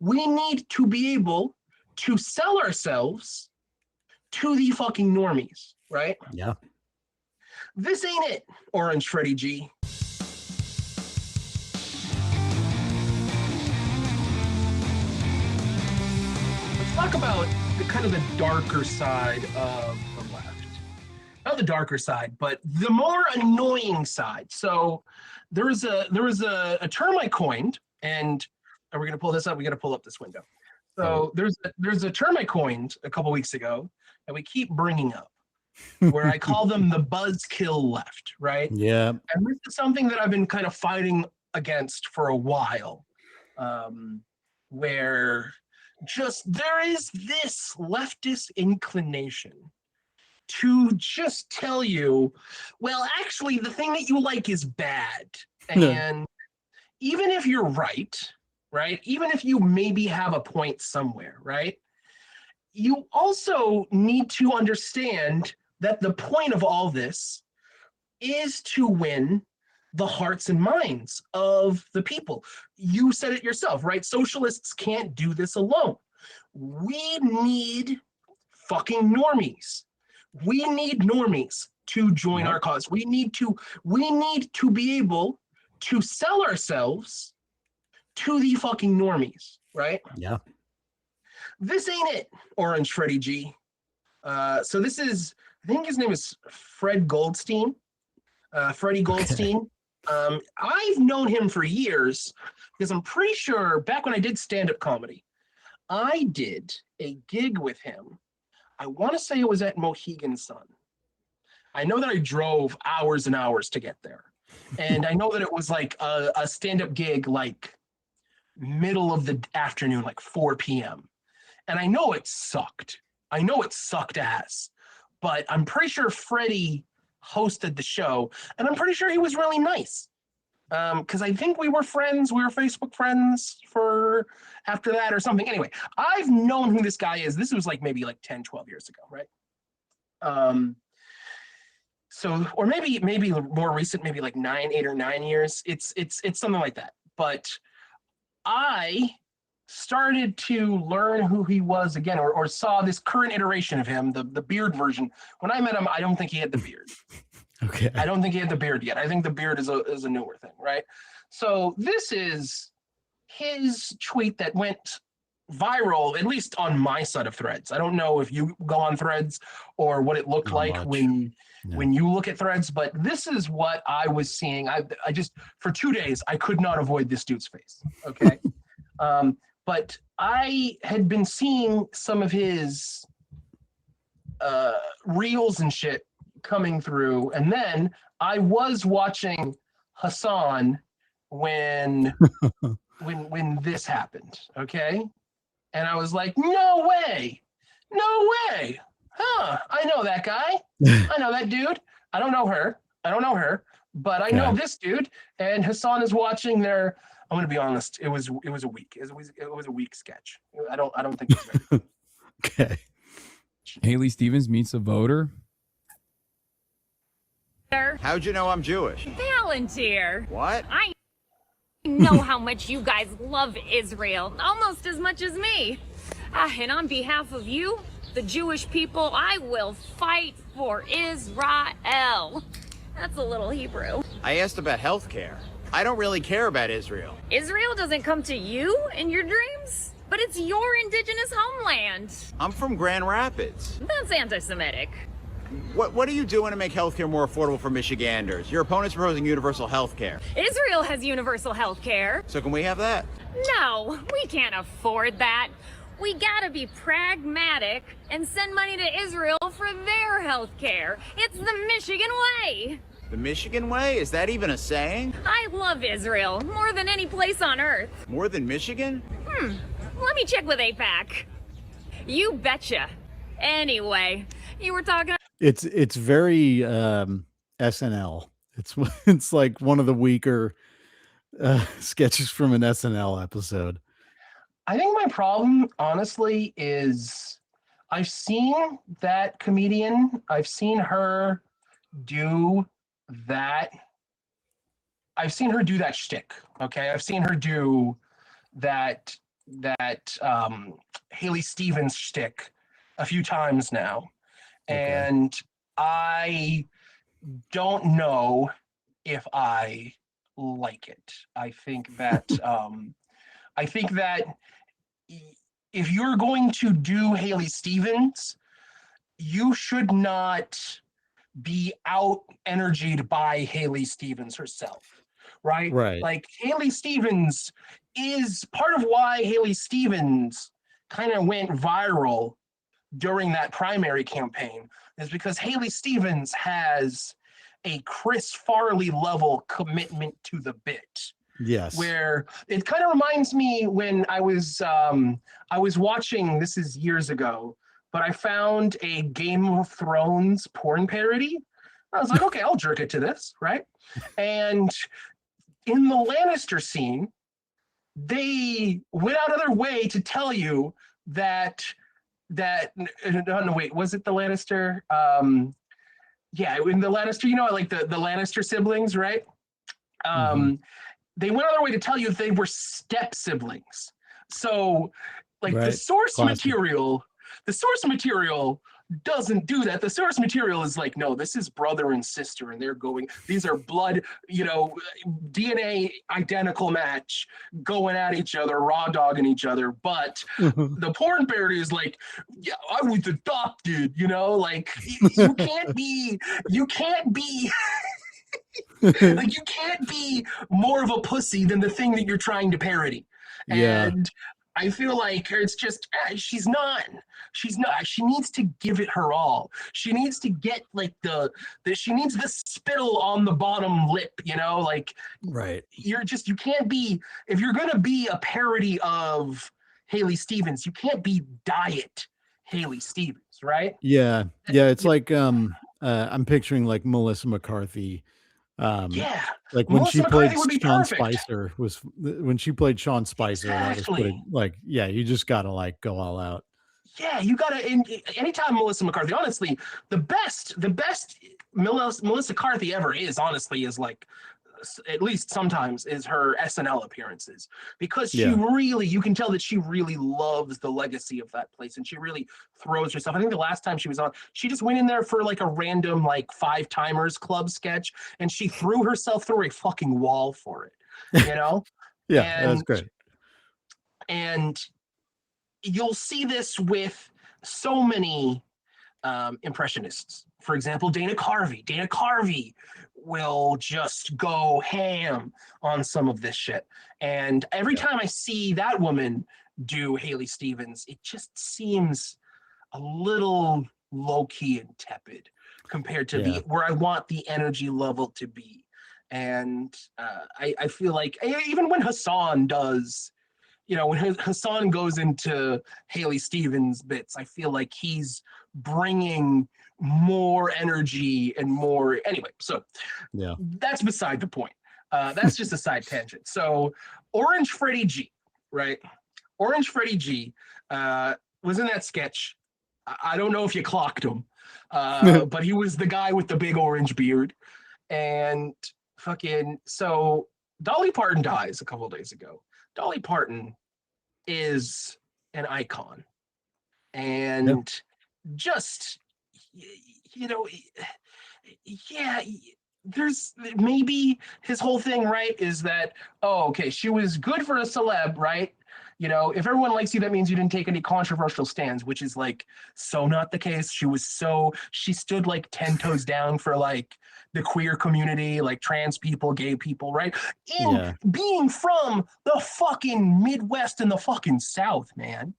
we need to be able to sell ourselves to the fucking normies, right? Yeah. This ain't it, Orangefreddyg G. Let's talk about the kind of the darker side of the left. Not the darker side, but the more annoying side. So there was a term I coined, and are we going to pull this up? We got to pull up this window. So there's a term I coined a couple weeks ago that we keep bringing up, where I call them the buzzkill left, right? Yeah. And this is something that I've been kind of fighting against for a while, where just there is this leftist inclination to just tell you, well, actually, the thing that you like is bad. And even if you're right, even if you maybe have a point somewhere, right, you also need to understand that the point of all this is to win the hearts and minds of the people. You said it yourself, right? Socialists can't do this alone. We need fucking normies. We need normies to join our cause. We need to be able to sell ourselves to the fucking normies, right? Yeah. This ain't it, Orangefreddyg G. So this is, I think his name is Fred Goldstein. Freddy Goldstein. Okay. I've known him for years because I'm pretty sure back when I did stand-up comedy, I did a gig with him. I want to say it was at Mohegan Sun. I know that I drove hours and hours to get there. And I know that it was like a stand-up gig, like middle of the afternoon, like 4 p.m. And I know it sucked. I know it sucked ass. But I'm pretty sure Freddie hosted the show, and I'm pretty sure he was really nice. Because I think we were friends. We were Facebook friends for after that or something. Anyway, I've known who this guy is. This was like maybe like 10, 12 years ago, right? So, or maybe more recent, maybe like 8 or 9 years. It's something like that. But I started to learn who he was again, or saw this current iteration of him, the beard version. When I met him, I don't think he had the beard. Okay. I don't think he had the beard yet. I think the beard is a newer thing, right? So this is his tweet that went viral, at least on my side of Threads. I don't know if you go on Threads or what it looked Not like much. when you look at Threads, but this is what I was seeing. I just, for 2 days, I could not avoid this dude's face, okay? But I had been seeing some of his reels and shit coming through, and then I was watching Hassan when this happened, okay? And I was like, no way, huh? I know that guy. I know that dude. I don't know her, but I know this dude. And Hassan is watching their. I'm gonna be honest. It was a weak. It was a weak sketch. I don't think it's very good. Okay. Haley Stevens meets a voter. How'd you know I'm Jewish? Volunteer. What? I know how much you guys love Israel, almost as much as me. And on behalf of you, the Jewish people, I will fight for Israel. That's a little Hebrew. I asked about healthcare. I don't really care about Israel. Israel doesn't come to you in your dreams, but it's your indigenous homeland. I'm from Grand Rapids. That's anti-Semitic. What are you doing to make healthcare more affordable for Michiganders? Your opponent's proposing universal healthcare. Israel has universal healthcare. So can we have that? No, we can't afford that. We gotta be pragmatic and send money to Israel for their healthcare. It's the Michigan way. The Michigan way? Is that even a saying? I love Israel more than any place on earth. More than Michigan? Let me check with AIPAC. You betcha. Anyway, you were talking. It's very SNL. It's like one of the weaker sketches from an SNL episode. I think my problem, honestly, is I've seen that comedian. I've seen her do that. I've seen her do that shtick. Okay, I've seen her do that Haley Stevens shtick a few times now, and I don't know if I like it. I think that if you're going to do Haley Stevens, you should not be out energied by Haley Stevens herself, right? Right. Like Haley Stevens is part of why Haley Stevens kind of went viral during that primary campaign is because Haley Stevens has a Chris Farley level commitment to the bit. Yes. Where it kind of reminds me when I was watching, this is years ago, but I found a Game of Thrones porn parody. I was like, okay, I'll jerk it to this, right? And in the Lannister scene, they went out of their way to tell you that no, wait, was it the Lannister? Yeah, in the Lannister, you know, like the Lannister siblings, right? They went out of their way to tell you they were step siblings. So, like the source material doesn't do that. The source material is like, no, this is brother and sister, and these are blood, you know, DNA identical match, going at each other, raw dogging each other. But the porn parody is like, yeah, I was adopted, you know, like you can't be like you can't be more of a pussy than the thing that you're trying to parody. And I feel like it's just she's not. She needs to give it her all. She needs to get like she needs the spittle on the bottom lip, you know, like you can't be, if you're gonna be a parody of Haley Stevens, you can't be diet Haley Stevens, right? Yeah. It's like I'm picturing like Melissa McCarthy. Like when she played Sean Spicer when she played Sean Spicer, that was pretty, like, you just gotta like go all out. Yeah, you gotta. Anytime Melissa McCarthy, honestly, the best Melissa McCarthy ever is like, at least sometimes, is her SNL appearances, because she really, you can tell that she really loves the legacy of that place, and she really throws herself. I think the last time she was on, she just went in there for like a random like 5 Timers Club sketch, and she threw herself through a fucking wall for it, you know? That's great. And you'll see this with so many impressionists. For example, Dana Carvey. Dana Carvey will just go ham on some of this shit. And every time I see that woman do Haley Stevens, it just seems a little low-key and tepid compared to where I want the energy level to be. And I feel like even when Hassan does, you know, when Hassan goes into Haley Stevens bits, I feel like he's bringing more energy and more. Anyway, so that's beside the point. That's just a side tangent. So Orangefreddy G, right? Orangefreddy G was in that sketch. I don't know if you clocked him, but he was the guy with the big orange beard. And so Dolly Parton dies a couple of days ago. Dolly Parton is an icon, and just, you know, there's maybe his whole thing, right, is that, she was good for a celeb, right? You know, if everyone likes you, that means you didn't take any controversial stands, which is like so not the case. She stood like 10 toes down for like the queer community, like trans people, gay people, right? Being from the fucking Midwest and the fucking South, man,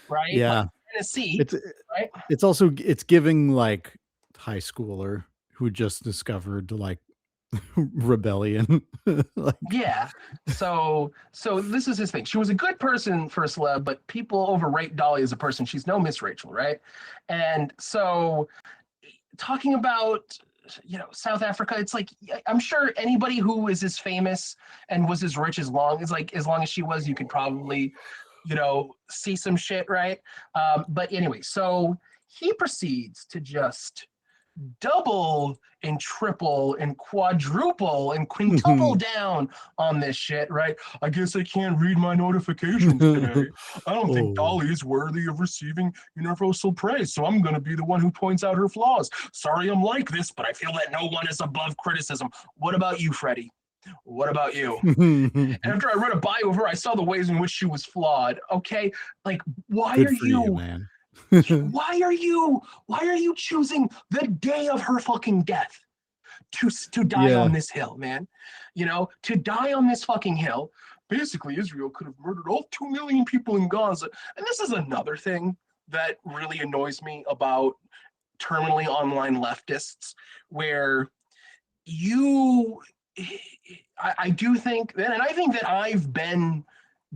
right? Yeah. Like Tennessee, right? It's giving like high schooler who just discovered like rebellion. So this is his thing. She was a good person for a celeb, but people overrate Dolly as a person. She's no Miss Rachel, right? And so talking about, you know, South Africa, it's like, I'm sure anybody who is as famous and was as rich as long as she was, you could probably, you know, see some shit, right? But anyway, so he proceeds to just double and triple and quadruple and quintuple down on this shit, right? I guess I can't read my notifications today. I don't think Dolly is worthy of receiving universal praise, so I'm going to be the one who points out her flaws. Sorry I'm like this, but I feel that no one is above criticism. What about you, Freddie? What about you? After I read a bio of her, I saw the ways in which she was flawed. Okay, like why Good are for you man? why are you choosing the day of her fucking death to die on this hill, man? You know, to die on this fucking hill. Basically, Israel could have murdered all 2 million people in Gaza. And this is another thing that really annoys me about terminally online leftists, where I do think that, and I think that I've been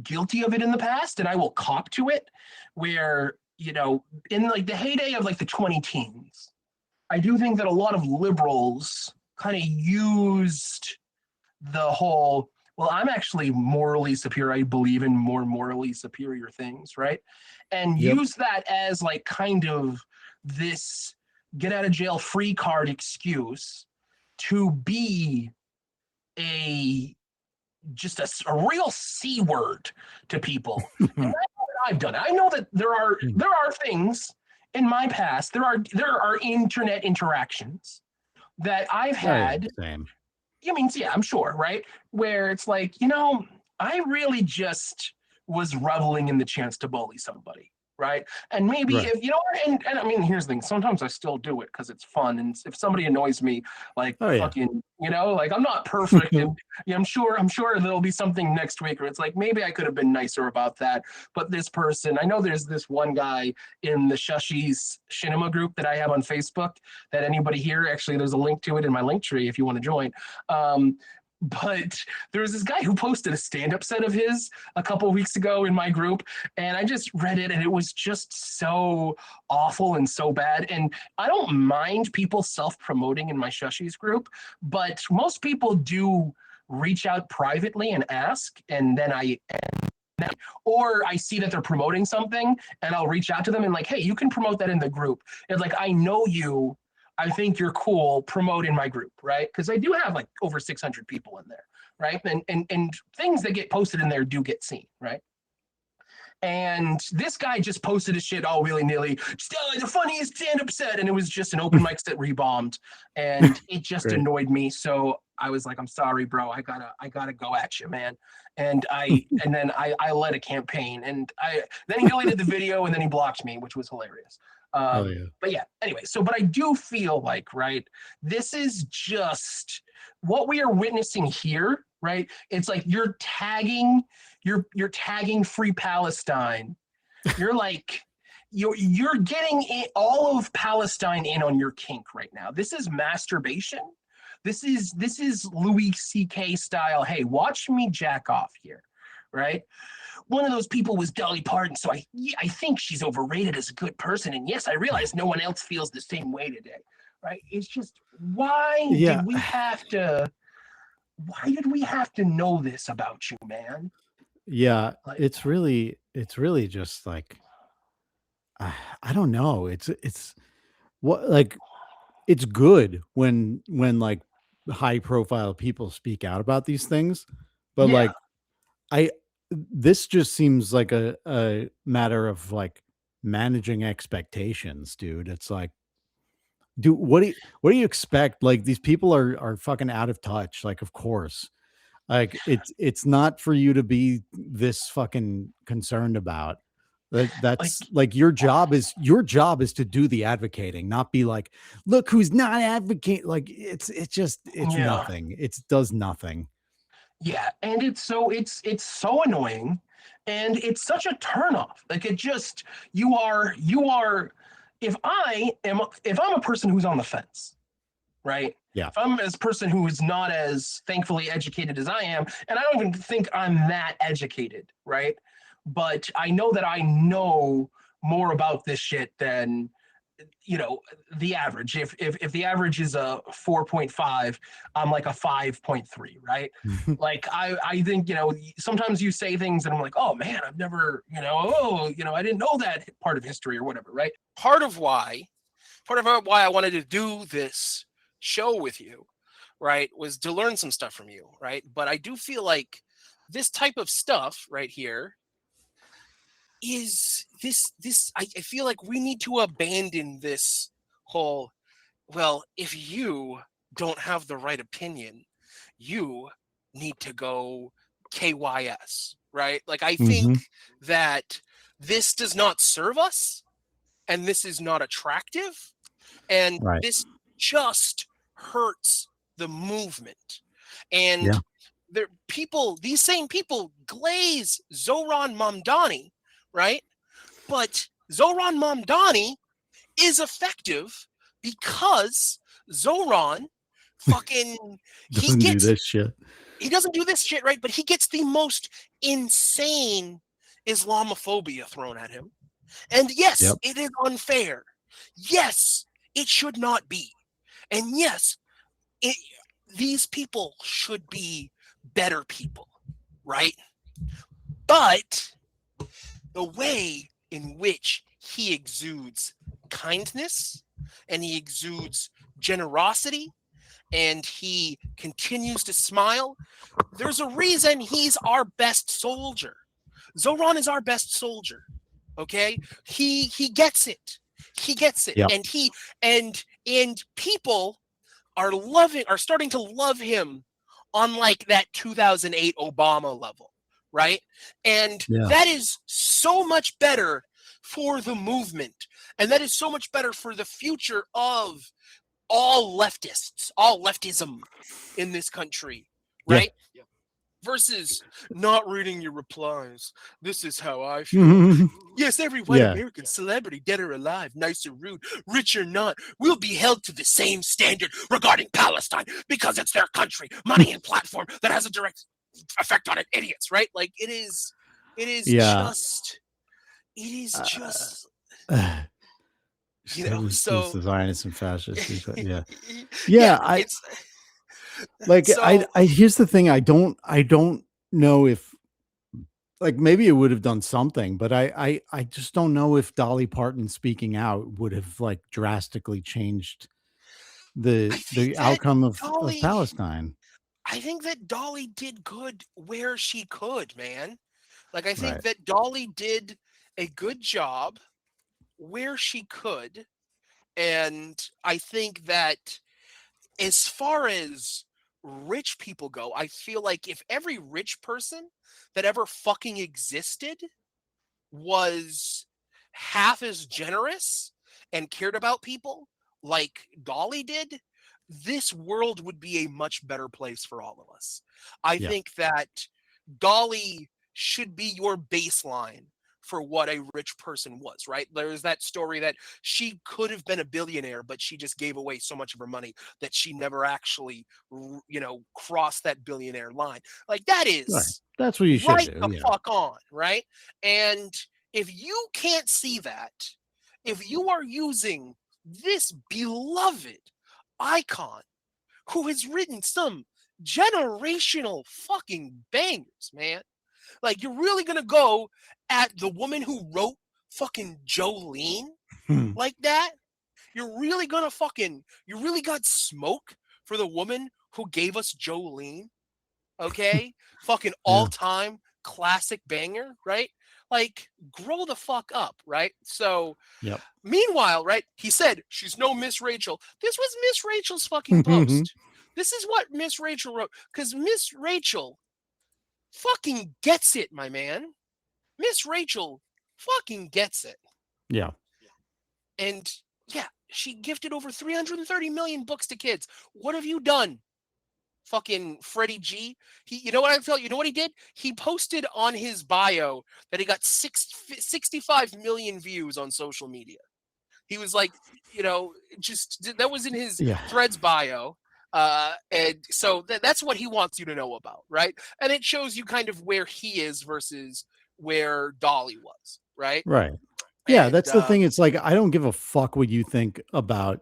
guilty of it in the past, and I will cop to it, where, you know, in like the heyday of like the 2010s, I do think that a lot of liberals kind of used the whole, well, I'm actually morally superior. I believe in more morally superior things, right? And use that as like kind of this get out of jail free card excuse to be just a real C word to people. And I know that I've done it. I know that there are things in my past, there are internet interactions that I've had. Same. I mean, yeah, I'm sure, right? Where it's like, you know, I really just was reveling in the chance to bully somebody, right? And maybe if, you know, and I mean, here's the thing, sometimes I still do it because it's fun. And if somebody annoys me, like fucking, you know, like I'm not perfect. And I'm sure there'll be something next week where it's like, maybe I could have been nicer about that. But this person, I know there's this one guy in the Shushies Shinema group that I have on Facebook that anybody here, actually, there's a link to it in my link tree if you want to join. But there was this guy who posted a stand-up set of his a couple of weeks ago in my group, and I just read it, and it was just so awful and so bad. And I don't mind people self-promoting in my Shushies group, but most people do reach out privately and ask, and then or I see that they're promoting something, and I'll reach out to them and like, hey, you can promote that in the group. It's like, I know you. I think you're cool, promote in my group, right? Because I do have like over 600 people in there, right? And things that get posted in there do get seen, right? And this guy just posted his shit all willy-nilly, the funniest stand-up set, and it was just an open mic set rebombed, and it just annoyed me. So I was like, I'm sorry, bro, I gotta go at you, man. And then I led a campaign, and then he deleted the video, and then he blocked me, which was hilarious. But yeah, anyway, but I do feel like, right, this is just what we are witnessing here, right? It's like you're tagging Free Palestine. You're like, you're getting all of Palestine in on your kink right now. This is masturbation. This is Louis C.K. style. Hey, watch me jack off here, right? One of those people was Dolly Parton, so I think she's overrated as a good person. And yes, I realize no one else feels the same way today, right? It's just, why did we have to know this about you, man? Yeah, like, it's really just like, I don't know. It's what, like, it's good when like high profile people speak out about these things, but like, this just seems like a matter of like managing expectations, dude. It's like, dude, what do you expect? Like, these people are fucking out of touch. Like, of course, like it's not for you to be this fucking concerned about. That's like your job is to do the advocating, not be like, look who's not advocating. Like, it's nothing. It does nothing. Yeah, and it's so annoying, and it's such a turnoff. Like, it just, you are if I'm a person who's on the fence, right? Yeah. If I'm a person who is not as thankfully educated as I am, and I don't even think I'm that educated, right? But I know that I know more about this shit than, you know, the average. If the average is a 4.5, I'm like a 5.3, right? Like, I think, you know, sometimes you say things and I'm like, oh man, I've never, I didn't know that part of history or whatever, right? Part of why why I wanted to do this show with you, right, was to learn some stuff from you, right? But I do feel like this type of stuff right here is I feel like we need to abandon this whole, well, if you don't have the right opinion, you need to go KYS, right? Like, I think that this does not serve us, and this is not attractive, and this just hurts the movement. And these same people glaze Zoran Mamdani, right? But Zoran Mamdani is effective because Zoran fucking doesn't do this shit. He doesn't do this shit, right? But he gets the most insane Islamophobia thrown at him. And yes, it is unfair. Yes, it should not be. And yes, these people should be better people, right? But the way in which he exudes kindness and he exudes generosity and he continues to smile, there's a reason he's our best soldier. Zoran is our best soldier. Okay? He gets it. He gets it. And and people are starting to love him on like that 2008 Obama level, right? And that is so much better for the movement. And that is so much better for the future of all leftists, all leftism in this country, right? Versus not reading your replies. This is how I feel. Yes, every white American celebrity, dead or alive, nice or rude, rich or not, will be held to the same standard regarding Palestine because it's their country, money, and platform that has a direct effect on it. Idiots, right? Like, it is just. You know, so the Zionists and fascists. Here's the thing. I don't know if, like, maybe it would have done something, but I just don't know if Dolly Parton speaking out would have like drastically changed the outcome of Palestine. I think that Dolly did good where she could, man. Like, I think that Dolly did a good job where she could. And I think that as far as rich people go, I feel like if every rich person that ever fucking existed was half as generous and cared about people like Dolly did, this world would be a much better place for all of us. I think that Dolly should be your baseline for what a rich person was, right? There's that story that she could have been a billionaire, but she just gave away so much of her money that she never actually, crossed that billionaire line. Like, that is that's what you should do. The fuck on, right? And if you can't see that, if you are using this beloved icon who has written some generational fucking bangers, man, like, you're really gonna go at the woman who wrote fucking Jolene like that? You're really gonna you really got smoke for the woman who gave us Jolene? Okay? Fucking all-time classic banger, right? Like, grow the fuck up, right? So, meanwhile, right, he said, she's no Miss Rachel. This was Miss Rachel's fucking post. This is what Miss Rachel wrote, because Miss Rachel fucking gets it, my man. Miss Rachel fucking gets it. Yeah. And she gifted over 330 million books to kids. What have you done? Fucking Freddy G. You know what he did? He posted on his bio that he got 65 million views on social media. He was like, that was in his Threads bio. And so that's what he wants you to know about, right? And it shows you kind of where he is versus where Dolly was, right? Right. Yeah, that's the thing. It's like, I don't give a fuck what you think about,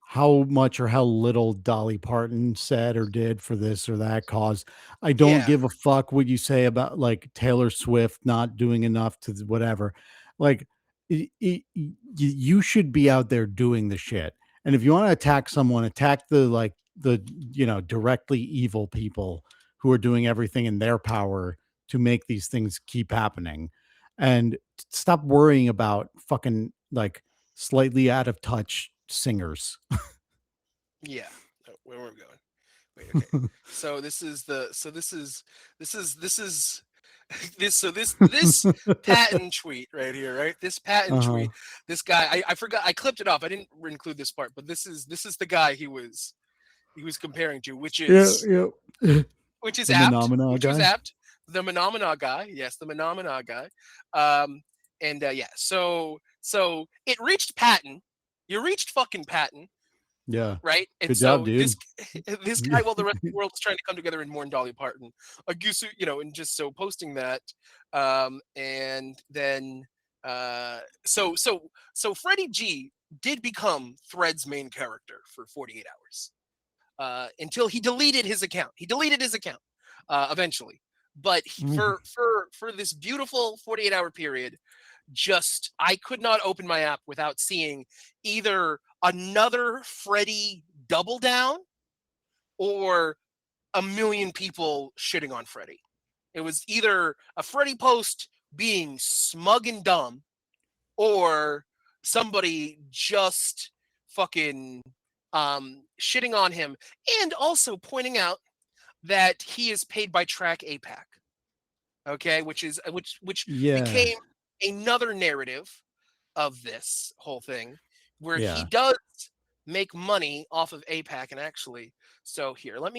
how much or how little Dolly Parton said or did for this or that cause. I don't give a fuck what you say about, like, Taylor Swift not doing enough to whatever. Like, you should be out there doing the shit. And if you want to attack someone, attack the directly evil people who are doing everything in their power to make these things keep happening, and stop worrying about fucking like slightly out of touch singers. Yeah. Oh, where were we going? Wait, okay. So this Patton tweet right here, right? This Patton tweet. This guy, I forgot, I clipped it off. I didn't include this part, but this is the guy he was comparing to, which is which is apt. Which was apt. The Menomina guy. Yes, the Menomina guy. So it reached Patton. You reached fucking Patton. Yeah. Right. And good so job, dude. This guy, while the rest of the world is trying to come together and mourn Dolly Parton, and just so posting that, and then so Freddy G did become Thread's main character for 48 hours until he deleted his account. Eventually, but for this beautiful 48-hour period, I could not open my app without seeing either another Freddy double down or a million people shitting on Freddy. It was either a Freddy post being smug and dumb or somebody just fucking shitting on him, and also pointing out that he is paid by Track AIPAC. Okay, which became another narrative of this whole thing, where he does make money off of AIPAC. And actually, so here, I'm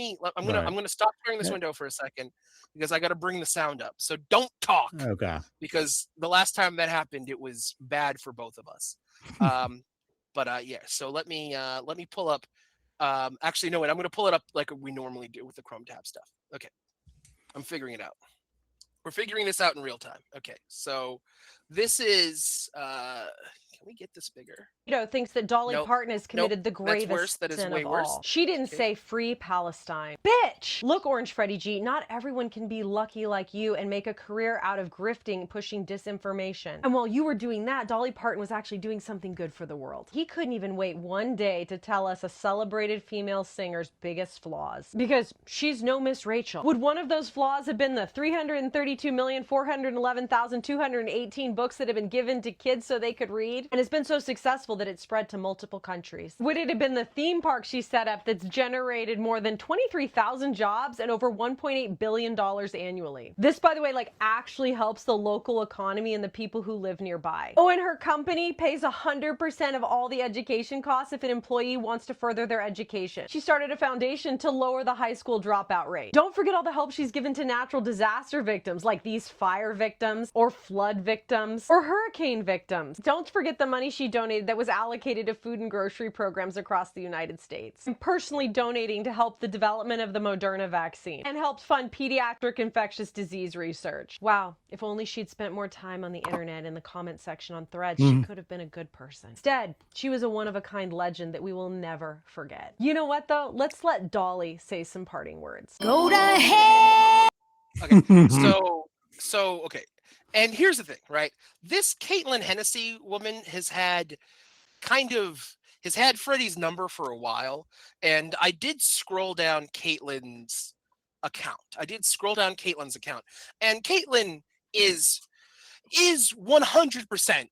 gonna stop sharing this window for a second because I got to bring the sound up. So don't talk, because the last time that happened, it was bad for both of us. So let me pull up. Actually, no, wait, I'm gonna pull it up like we normally do with the Chrome tab stuff. Okay, I'm figuring it out. We're figuring this out in real time. Okay, so this is can we get this bigger? Thinks that Dolly Parton has committed the gravest sin of all. She didn't say free Palestine. Bitch! Look, Orangefreddyg G, not everyone can be lucky like you and make a career out of grifting, pushing disinformation. And while you were doing that, Dolly Parton was actually doing something good for the world. He couldn't even wait one day to tell us a celebrated female singer's biggest flaws. Because she's no Miss Rachel. Would one of those flaws have been the 332,411,218 books that have been given to kids so they could read? And it's been so successful that it spread to multiple countries. Would it have been the theme park she set up that's generated more than 23,000 jobs and over $1.8 billion annually? This, by the way, actually helps the local economy and the people who live nearby. Oh, and her company pays 100% of all the education costs if an employee wants to further their education. She started a foundation to lower the high school dropout rate. Don't forget all the help she's given to natural disaster victims, like these fire victims, or flood victims, or hurricane victims. Don't forget the money she donated that was allocated to food and grocery programs across the United States. I'm personally donating to help the development of the Moderna vaccine and helped fund pediatric infectious disease research. Wow, if only she'd spent more time on the internet in the comment section on Threads, she could have been a good person. Instead, she was a one-of-a-kind legend that we will never forget. You know what, though? Let's let Dolly say some parting words. Go to hell! Okay, okay. And here's the thing, right? This Kaitlyn Hennessy woman has had Freddy's number for a while, and I did scroll down Kaitlyn's account. And Kaitlyn is 100%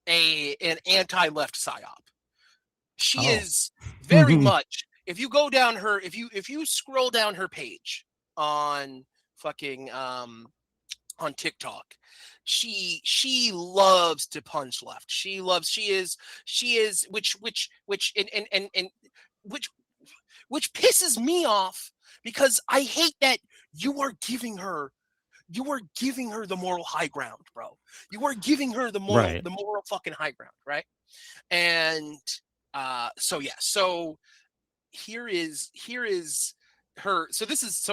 an anti-left psy-op. She is very much. If you go down her, if you scroll down her page on fucking on TikTok, she loves to punch left. She is which pisses me off, because I hate that you are giving her the moral high ground, bro. You are giving her the moral fucking high ground, right? And so here is her. So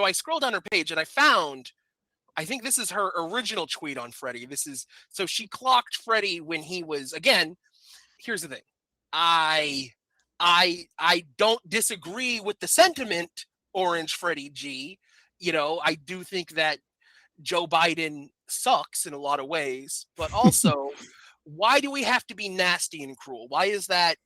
I scrolled down her page and I think this is her original tweet on Freddy. So she clocked Freddy when he was, again, here's the thing. I don't disagree with the sentiment, Orangefreddyg G. I do think that Joe Biden sucks in a lot of ways, but also why do we have to be nasty and cruel? Why is that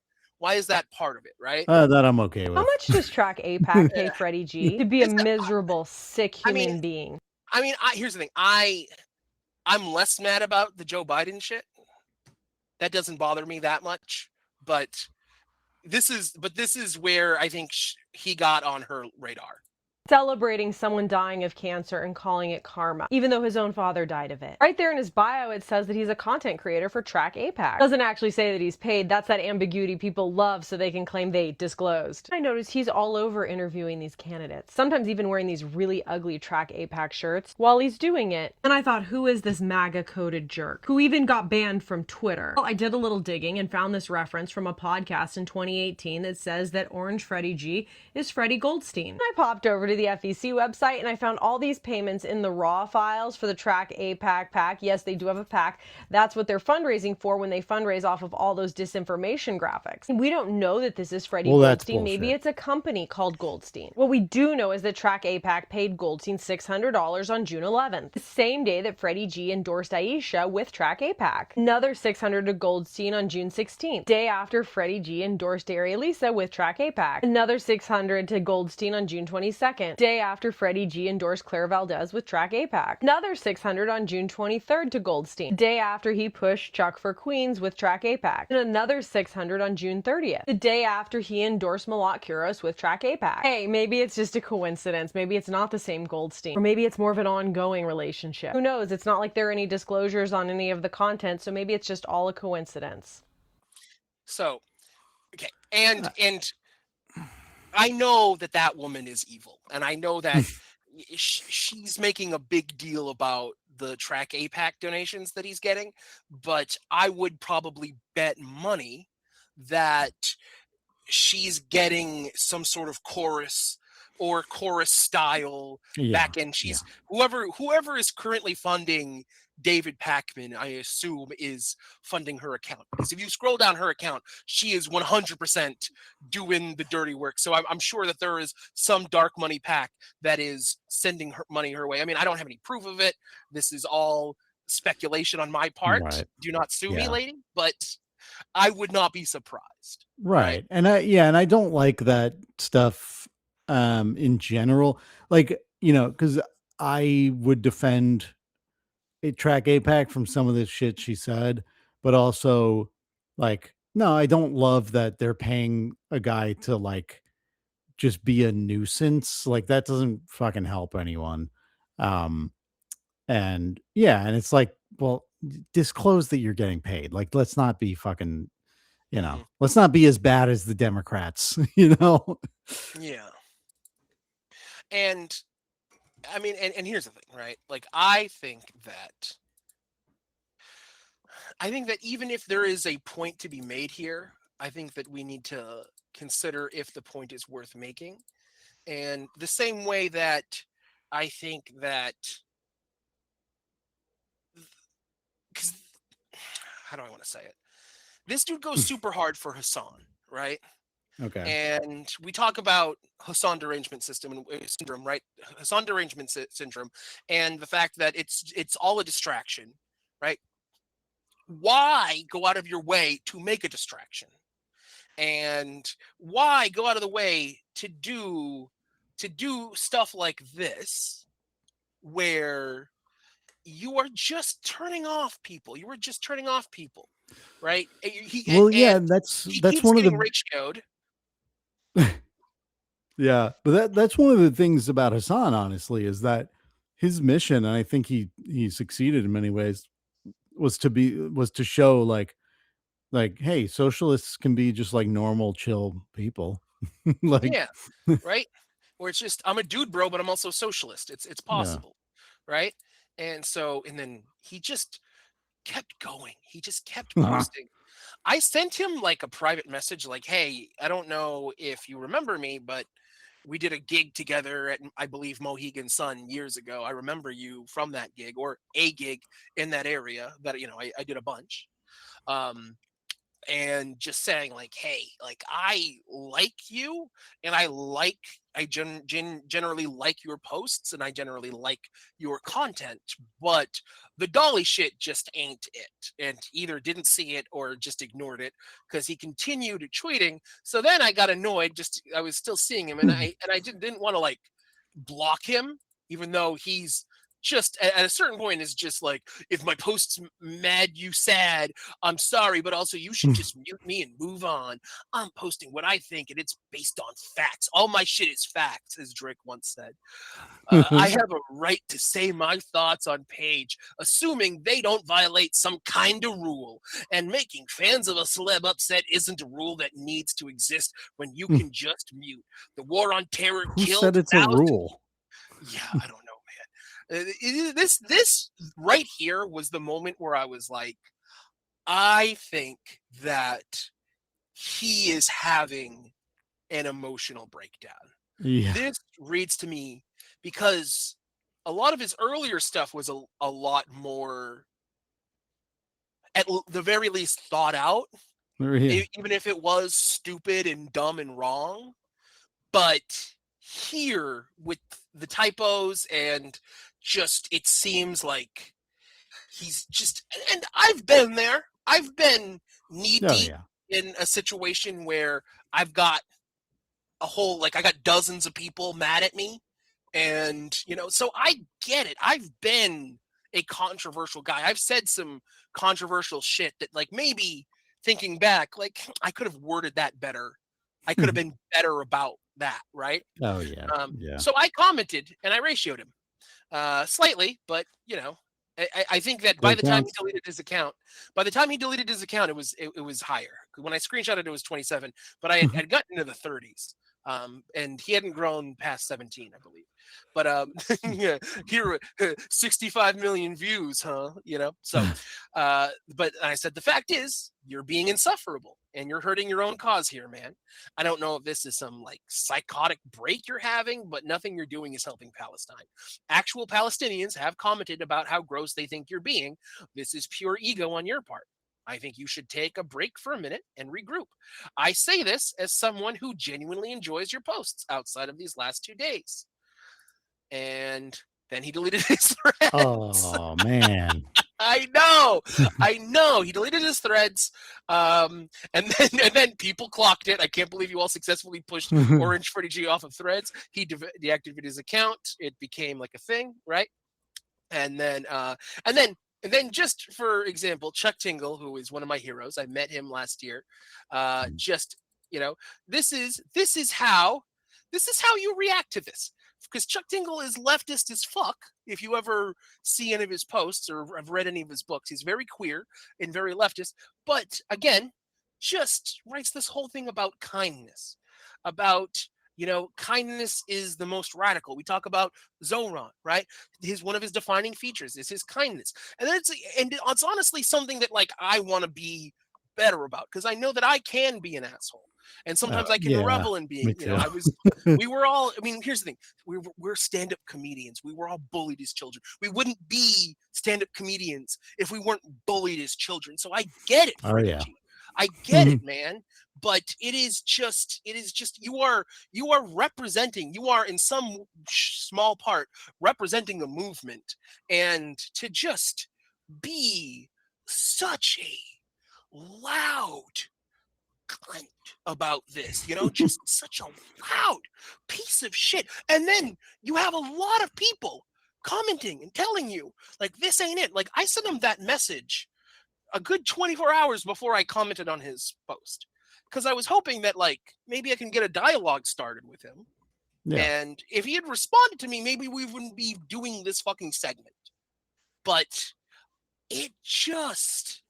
part of it, right? That I'm okay with. How much does Track AIPAC pay Freddy G to be a miserable, sick human being? I mean, here's the thing. I'm less mad about the Joe Biden shit. That doesn't bother me that much. But this is where I think he got on her radar. Celebrating someone dying of cancer and calling it karma, even though his own father died of it. Right there in his bio, it says that he's a content creator for Track AIPAC. Doesn't actually say that he's paid. That's that ambiguity people love so they can claim they disclosed. I noticed he's all over interviewing these candidates, sometimes even wearing these really ugly Track AIPAC shirts while he's doing it. And I thought, who is this MAGA-coded jerk who even got banned from Twitter? Well, I did a little digging and found this reference from a podcast in 2018 that says that Orangefreddyg is Freddy Goldstein. I popped over to the FEC website and I found all these payments in the raw files for the Track AIPAC PAC. Yes, they do have a PAC. That's what they're fundraising for when they fundraise off of all those disinformation graphics. We don't know that this is Freddy Goldstein. Maybe it's a company called Goldstein. What we do know is that Track AIPAC paid Goldstein $600 on June 11th, the same day that Freddy G endorsed Aisha with Track AIPAC. Another $600 to Goldstein on June 16th, day after Freddy G endorsed Arielisa with Track AIPAC. Another $600 to Goldstein on June 22nd, day after Freddy G endorsed Claire Valdez with Track AIPAC. Another $600 on June 23rd to Goldstein, day after he pushed Chuck for Queens with Track AIPAC. And another $600 on June 30th, the day after he endorsed Malat Kuros with Track AIPAC. Hey, maybe it's just a coincidence. Maybe it's not the same Goldstein. Or maybe it's more of an ongoing relationship. Who knows? It's not like there are any disclosures on any of the content, so maybe it's just all a coincidence. So, okay, and I know that woman is evil, and I know that she's making a big deal about the Track AIPAC donations that he's getting, but I would probably bet money that she's getting some sort of chorus style back end. She's whoever is currently funding David Pakman, I assume, is funding her account, because if you scroll down her account, she is 100% doing the dirty work. So I'm sure that there is some dark money pack that is sending her money her way. I mean, I don't have any proof of it. This is all speculation on my part. Right. Do not sue me, lady, but I would not be surprised. Right. And I don't like that stuff in general. Like, because I would defend Track AIPAC from some of the shit she said, but also, like, no, I don't love that they're paying a guy to, like, just be a nuisance. Like, that doesn't fucking help anyone. And it's like, well, disclose that you're getting paid. Like, let's not be fucking, let's not be as bad as the Democrats, Yeah. And I mean, and here's the thing, right? Like, I think that even if there is a point to be made here, I think that we need to consider if the point is worth making. And the same way that I think that, because how do I want to say it? This dude goes super hard for Hassan, right? Okay. And we talk about Hassan derangement syndrome, right? Hassan derangement syndrome, and the fact that it's all a distraction, right? Why go out of your way to make a distraction? And why go out of the way to do stuff like this, where you are just turning off people? You were just turning off people, right? That's one of the ratioed. Yeah, but that's one of the things about Hassan, honestly, is that his mission, and I think he succeeded in many ways, was to show like, hey, socialists can be just like normal, chill people. Like, yeah, right? Where it's just, I'm a dude, bro, but I'm also socialist. It's possible, right? And then he just kept going. He just kept posting. I sent him like a private message, like, hey, I don't know if you remember me, but we did a gig together at, I believe, Mohegan Sun years ago. I remember you from that gig, or a gig in that area that, I did a bunch. and just saying like, hey, like I like you, and I generally like your posts, and I generally like your content, but the Dolly shit just ain't it. And either didn't see it or just ignored it because he continued tweeting. So then I got annoyed. I was still seeing him, and I didn't want to like block him, even though he's just at a certain point is just like, if my post's mad you sad, I'm sorry, but also you should just mute me and move on. I'm posting what I think, and it's based on facts. All my shit is facts, as Drake once said. I have a right to say my thoughts on page, assuming they don't violate some kind of rule. And making fans of a celeb upset isn't a rule that needs to exist when you can just mute. The war on terror killed said it's thousands. A rule? Yeah, I don't know. This right here was the moment where I was like, I think that he is having an emotional breakdown. Yeah. This reads to me because a lot of his earlier stuff was a lot more, at the very least, thought out, even if it was stupid and dumb and wrong. But here, with the typos and just, it seems like he's just, and I've been there. I've been knee deep in a situation where I've got I got dozens of people mad at me, and so I get it. I've been a controversial guy. I've said some controversial shit that, like, maybe thinking back, like, I could have worded that better. I could have been better about that, right? Oh yeah. So I commented and I ratioed him slightly, but I think that by the time he deleted his account, it was higher. When I screenshotted it was 27, but I had gotten into the 30s. And he hadn't grown past 17, I believe. But here, 65 million views, huh? So, but I said, the fact is, you're being insufferable and you're hurting your own cause here, man. I don't know if this is some like psychotic break you're having, but nothing you're doing is helping Palestine. Actual Palestinians have commented about how gross they think you're being. This is pure ego on your part. I think you should take a break for a minute and regroup. I say this as someone who genuinely enjoys your posts outside of these last 2 days. And then he deleted his threads. Oh, man. I know. He deleted his threads. And then people clocked it. I can't believe you all successfully pushed Orangefreddyg G off of threads. He deactivated his account. It became like a thing, right? And then just for example, Chuck Tingle, who is one of my heroes, I met him last year. This is how you react to this. Because Chuck Tingle is leftist as fuck. If you ever see any of his posts or have read any of his books, he's very queer and very leftist. But again, just writes this whole thing about kindness, about kindness is the most radical. We talk about Zoran, right? One of his defining features is his kindness, and it's honestly something that like I want to be better about, because I know that I can be an asshole, and sometimes I can revel in being. We were all. I mean, here's the thing: we're stand-up comedians. We were all bullied as children. We wouldn't be stand-up comedians if we weren't bullied as children. So I get it. I get it, man. But it is just you are representing, you are in some small part representing a movement, and to just be such a loud cunt about this, just such a loud piece of shit. And then you have a lot of people commenting and telling you like, this ain't it. Like, I sent him that message a good 24 hours before I commented on his post, because I was hoping that like maybe I can get a dialogue started with him. Yeah. And if he had responded to me, maybe we wouldn't be doing this fucking segment. But it just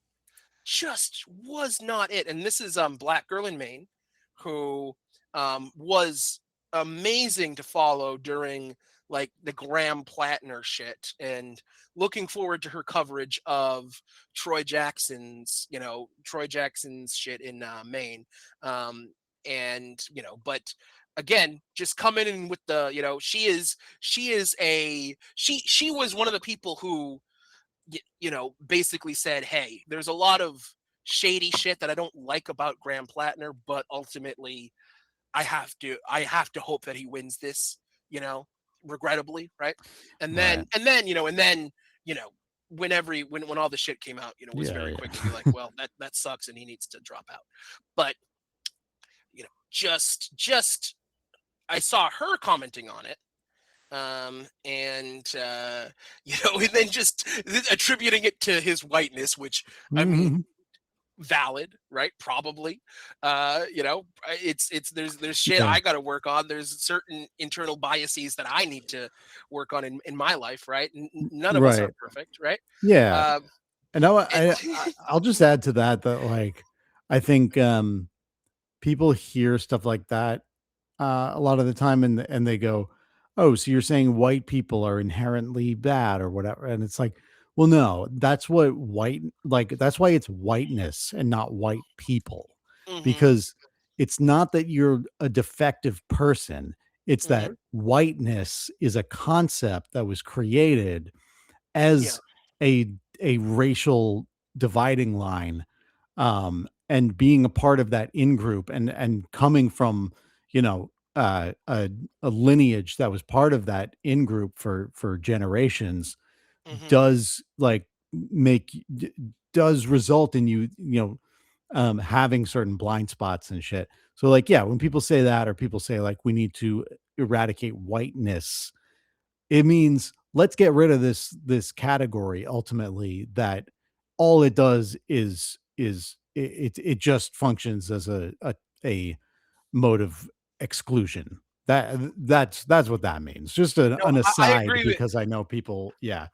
was not it. And this is Black Girl in Maine, who was amazing to follow during like the Graham Plattner shit, and looking forward to her coverage of Troy Jackson's shit in Maine. But again, just coming in with the, she was one of the people who, basically said, hey, there's a lot of shady shit that I don't like about Graham Plattner, but ultimately I have to hope that he wins this, you know, regrettably, right? And then you know, when all the shit came out, you know, was very quick to be like, well, that sucks and he needs to drop out. But you know, just I saw her commenting on it. And you know, and then just attributing it to his whiteness, which I mean, valid, right? Probably. You know, it's there's shit I got to work on. There's certain internal biases that I need to work on in my life, right? None of us are perfect, right? Yeah. And I'll just add to that like I think people hear stuff like that a lot of the time and they go, oh, so you're saying white people are inherently bad or whatever. And it's like, well, no, that's what that's why it's whiteness and not white people, because it's not that you're a defective person. It's that whiteness is a concept that was created as a racial dividing line, and being a part of that in-group and coming from, you know, a lineage that was part of that in-group for generations does result in you know, having certain blind spots and shit. So like, yeah, when people say that, or people say like, we need to eradicate whiteness, it means let's get rid of this category ultimately, that all it does is it just functions as a mode of exclusion. That's what that means. Just an aside, because I know people. Yeah,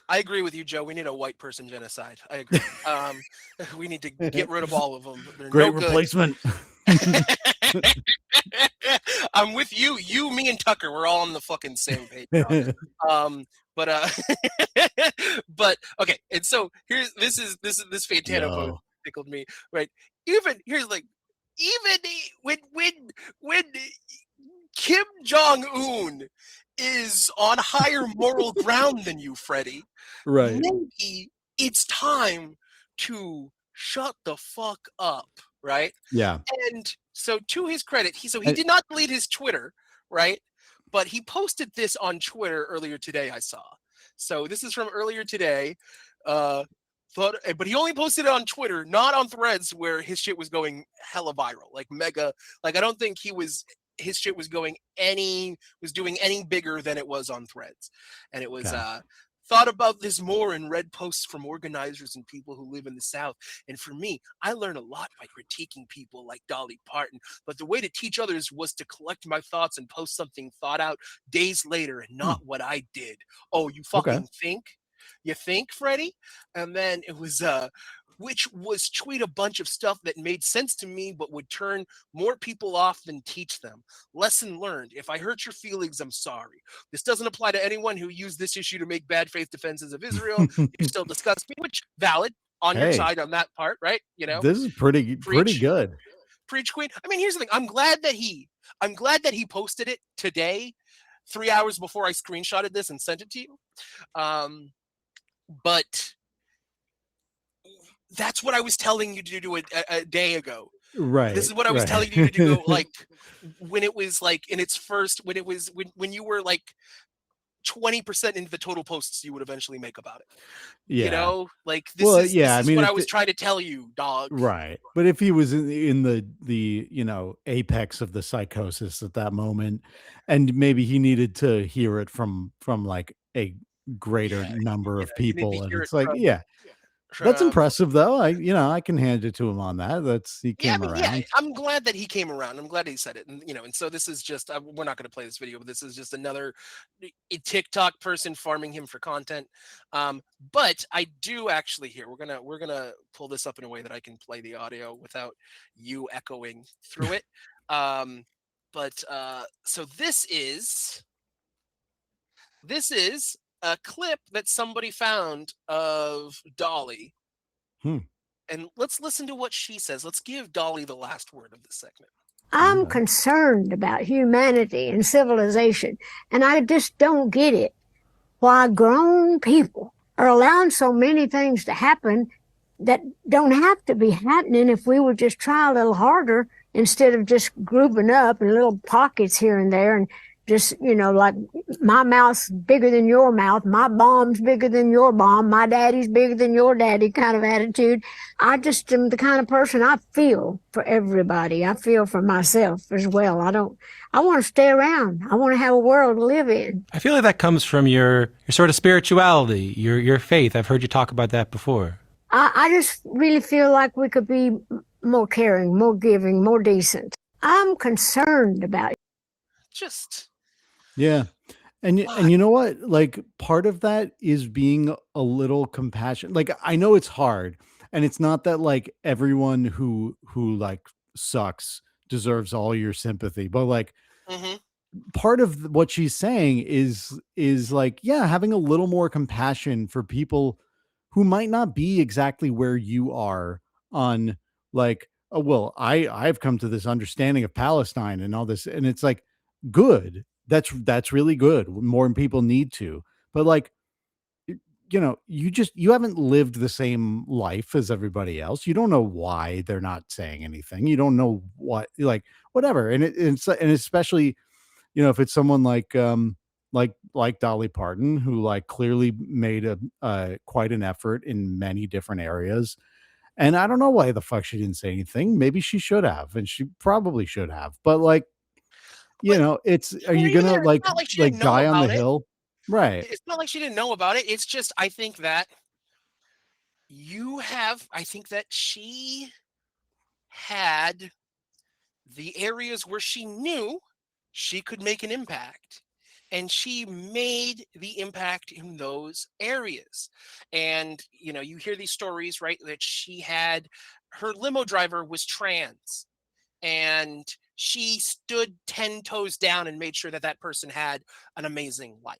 I agree with you, Joe. We need a white person genocide. I agree. We need to get rid of all of them. Great replacement. I'm with you. You, me, and Tucker. We're all on the fucking same page. But but okay. And so here's this Fantano vote tickled me, right? Even when Kim Jong-un is on higher moral ground than you, Freddy, right? Maybe it's time to shut the fuck up, right? Yeah. And so to his credit, he did not delete his Twitter, right? But he posted this on Twitter earlier today, I saw. So this is from earlier today. But he only posted it on Twitter, not on Threads, where his shit was going hella viral, like mega. Like I don't think his shit was doing any bigger than it was on Threads. And it was thought about this more and read posts from organizers and people who live in the South. And for me, I learned a lot by critiquing people like Dolly Parton. But the way to teach others was to collect my thoughts and post something thought out days later, and not what I did. Oh, you fucking think? You think, Freddie? And then it was which was tweet a bunch of stuff that made sense to me but would turn more people off than teach them. Lesson learned. If I hurt your feelings, I'm sorry. This doesn't apply to anyone who used this issue to make bad faith defenses of Israel. You still discuss me, which valid on your side on that part, right? You know, this is pretty good. Preach, queen. I mean, here's the thing. I'm glad that he posted it today, 3 hours before I screenshotted this and sent it to you. But that's what I was telling you to do a day ago. Right. This is what I was telling you to do, like when it was like in its first, when you were like 20% into the total posts you would eventually make about it. Yeah. You know, like this is what I was trying to tell you, dog. Right. But if he was in the you know, apex of the psychosis at that moment, and maybe he needed to hear it from like a greater number of people, and it's like, that's impressive though. I can hand it to him on that. He came around. Yeah, I'm glad that he came around. I'm glad he said it. And and so this is just we're not going to play this video, but this is just another TikTok person farming him for content. But I do actually hear we're gonna pull this up in a way that I can play the audio without you echoing through it. So this is a clip that somebody found of Dolly. And let's listen to what she says. Let's give Dolly the last word of this segment. I'm concerned about humanity and civilization, and I just don't get it. Why grown people are allowing so many things to happen that don't have to be happening if we would just try a little harder instead of just grouping up in little pockets here and there and just, like my mouth's bigger than your mouth, my bomb's bigger than your bomb, my daddy's bigger than your daddy kind of attitude. I just am the kind of person I feel for everybody. I feel for myself as well. I want to stay around. I want to have a world to live in. I feel like that comes from your sort of spirituality, your faith. I've heard you talk about that before. I just really feel like we could be more caring, more giving, more decent. I'm concerned about just yeah. And you know what? Like part of that is being a little compassionate. Like I know it's hard, and it's not that like everyone who like sucks deserves all your sympathy, but like part of what she's saying is like, yeah, having a little more compassion for people who might not be exactly where you are on like, oh, well, I've come to this understanding of Palestine and all this. And it's like, good. That's really good. More people need to, but like, you haven't lived the same life as everybody else. You don't know why they're not saying anything. You don't know what, like, whatever. And especially, if it's someone like Dolly Parton, who like clearly made quite an effort in many different areas. And I don't know why the fuck she didn't say anything. Maybe she should have, and she probably should have, but like, are you going to like die on the hill? Right. It's not like she didn't know about it. It's just, I think that she had the areas where she knew she could make an impact, and she made the impact in those areas. And, you hear these stories, right? That she had, her limo driver was trans, and she stood 10 toes down and made sure that person had an amazing life.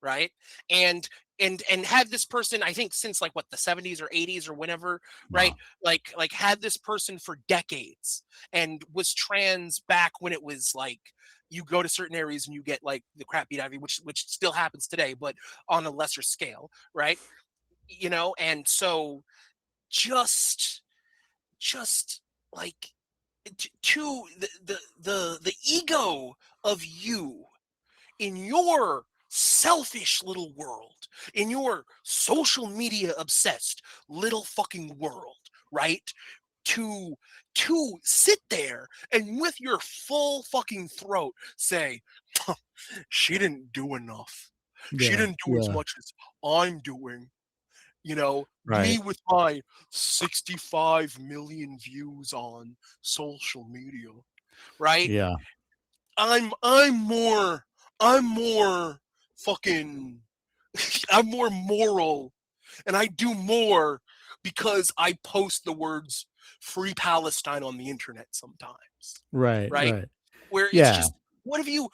Right. And had this person, I think since like what, the 70s or 80s or whenever, right? Wow. Like had this person for decades and was trans back when it was like, you go to certain areas and you get like the crap beat out of you, which still happens today, but on a lesser scale. Right. And so just like to the ego of you in your selfish little world, in your social media obsessed little fucking world, right? To sit there and with your full fucking throat say, she didn't do enough. She didn't do as much as I'm doing. Right. Me with my 65 million views on social media, right? Yeah. I'm more fucking I'm more moral, and I do more because I post the words free Palestine on the internet sometimes. Right. Where it's just, what have you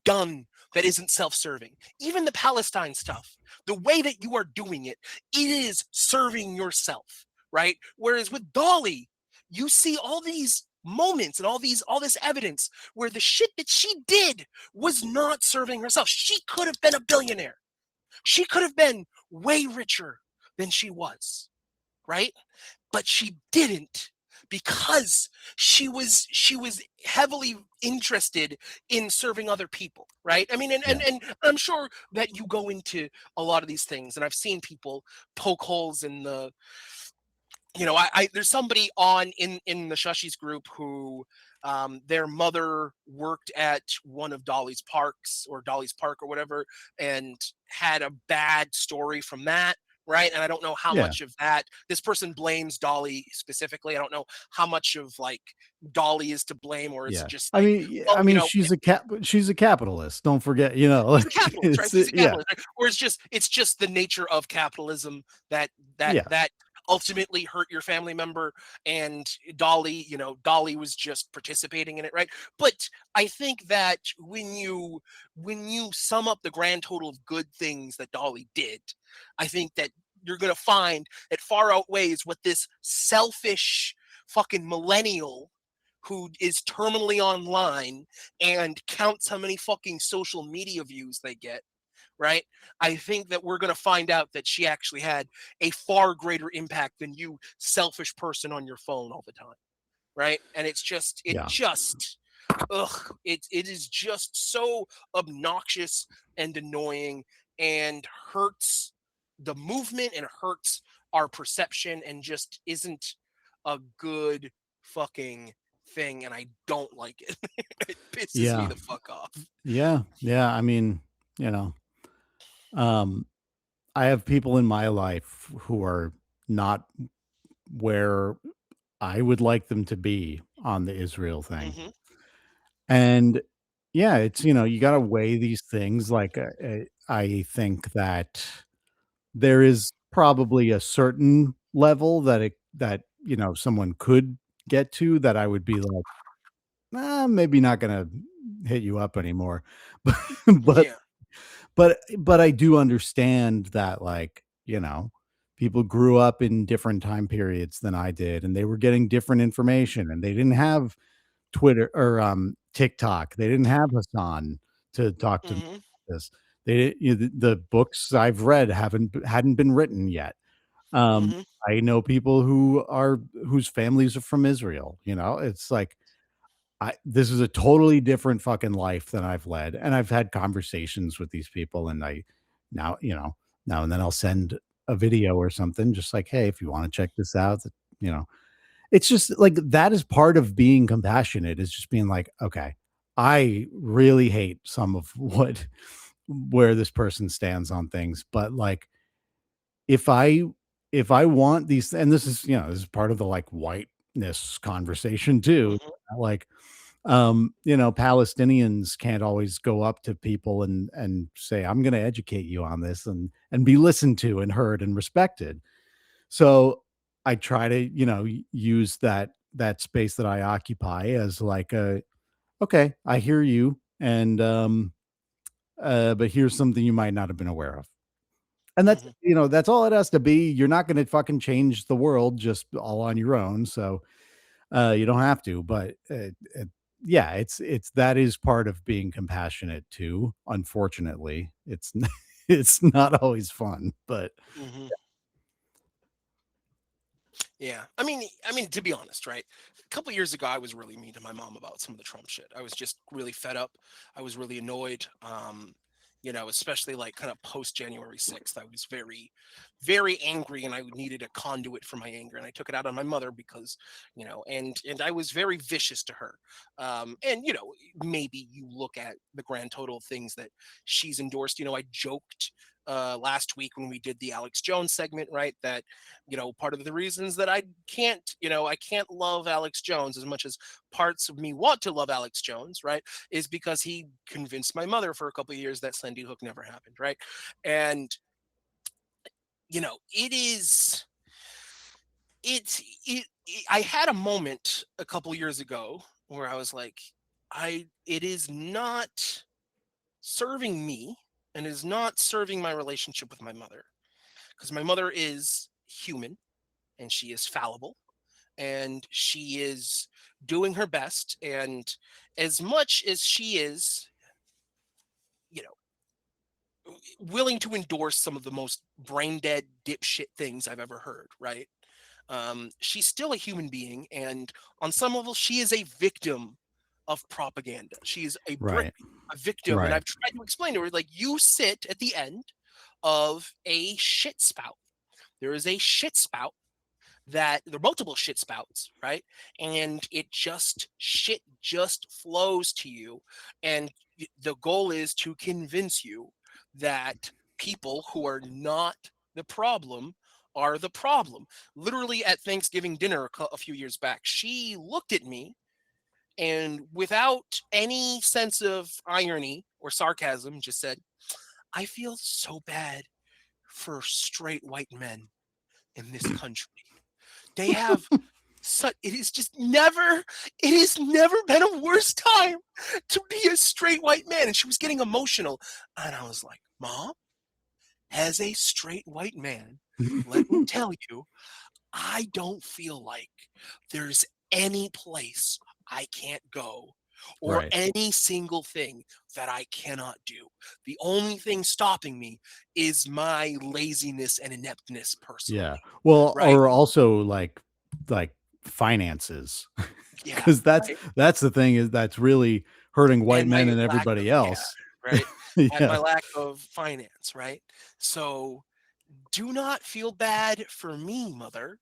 done that isn't self-serving? Even the Palestine stuff, the way that you are doing it, it is serving yourself, right? Whereas with Dolly, you see all these moments and all this evidence where the shit that she did was not serving herself. She could have been a billionaire. She could have been way richer than she was, right? But she didn't, because she was heavily interested in serving other people, right? I mean, and I'm sure that you go into a lot of these things, and I've seen people poke holes in the, there's somebody in the Shushies group who their mother worked at one of Dolly's parks, or Dolly's Park or whatever, and had a bad story from that. Right. And I don't know how much of that this person blames Dolly specifically. I don't know how much of like Dolly is to blame, or is it just like, she's a capitalist. Don't forget, she's a capitalist, right? She's a capitalist, right? Or it's just the nature of capitalism that ultimately hurt your family member, and Dolly was just participating in it, right? But I think that when you sum up the grand total of good things that Dolly did, I think that you're going to find that far outweighs what this selfish fucking millennial who is terminally online and counts how many fucking social media views they get, right? I think that we're going to find out that she actually had a far greater impact than you, selfish person on your phone all the time, right? And it's just, it is just so obnoxious and annoying and hurts the movement and hurts our perception and just isn't a good fucking thing, and I don't like it. It pisses me the fuck off. Yeah. I mean, I have people in my life who are not where I would like them to be on the Israel thing. And yeah, it's, you got to weigh these things. Like, I think that there is probably a certain level that someone could get to that I would be like, maybe not going to hit you up anymore. but but I do understand that, like, people grew up in different time periods than I did, and they were getting different information, and they didn't have Twitter or TikTok. They didn't have Hassan to talk to me about this. The books I've read hadn't been written yet. I know people whose families are from Israel. It's like, this is a totally different fucking life than I've led, and I've had conversations with these people, and now and then I'll send a video or something, just like, hey, if you want to check this out, it's just like, that is part of being compassionate, is just being like, okay, I really hate some of where this person stands on things, but like, if I want these, and this is part of the like whiteness conversation too, like, Palestinians can't always go up to people and say, I'm going to educate you on this, and be listened to and heard and respected. So I try to, use that space that I occupy as like okay, I hear you. And, but here's something you might not have been aware of. And that's, that's all it has to be. You're not going to fucking change the world just all on your own. So, you don't have to, but, yeah, it's that is part of being compassionate too. Unfortunately, it's it's not always fun, but yeah. I mean, to be honest, right? A couple of years ago, I was really mean to my mom about some of the Trump shit. I was just really fed up. I was really annoyed. Especially like kind of post January 6th, I was very, very angry, and I needed a conduit for my anger, and I took it out on my mother because, and I was very vicious to her. And maybe you look at the grand total of things that she's endorsed. I joked last week when we did the Alex Jones segment, right, that part of the reasons that I can't love Alex Jones as much as parts of me want to love Alex Jones, right, is because he convinced my mother for a couple of years that Sandy Hook never happened, right? And I had a moment a couple years ago where I was like, it is not serving me, and is not serving my relationship with my mother, because my mother is human, and she is fallible, and she is doing her best, and as much as she is willing to endorse some of the most brain dead dipshit things I've ever heard, right, she's still a human being, and on some level she is a victim of propaganda. She is a victim, and I've tried to explain to her, like, you sit at the end of a shit spout. There is a shit spout that there are multiple shit spouts, right? And shit just flows to you, and the goal is to convince you that people who are not the problem are the problem. Literally at Thanksgiving dinner a few years back, she looked at me, and without any sense of irony or sarcasm, just said, I feel so bad for straight white men in this country. They have it has never been a worse time to be a straight white man. And she was getting emotional. And I was like, Mom, as a straight white man, let me tell you, I don't feel like there's any place I can't go or any single thing that I cannot do. The only thing stopping me is my laziness and ineptness personally. Yeah. Well, or also like finances. Because that's the thing is that's really hurting white men and everybody else. Right. Yeah. And my lack of finance, right? So do not feel bad for me, mother.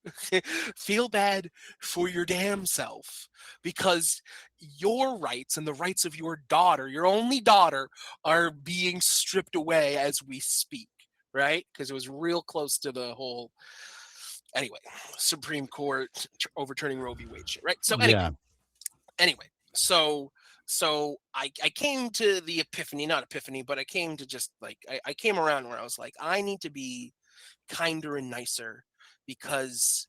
Feel bad for your damn self, because your rights and the rights of your daughter, your only daughter, are being stripped away as we speak, right? Because it was real close to the whole, anyway, Supreme Court overturning Roe v. Wade shit, right? So anyway, so I came to the not epiphany, but I came to just like, I came around where I was like, I need to be kinder and nicer, because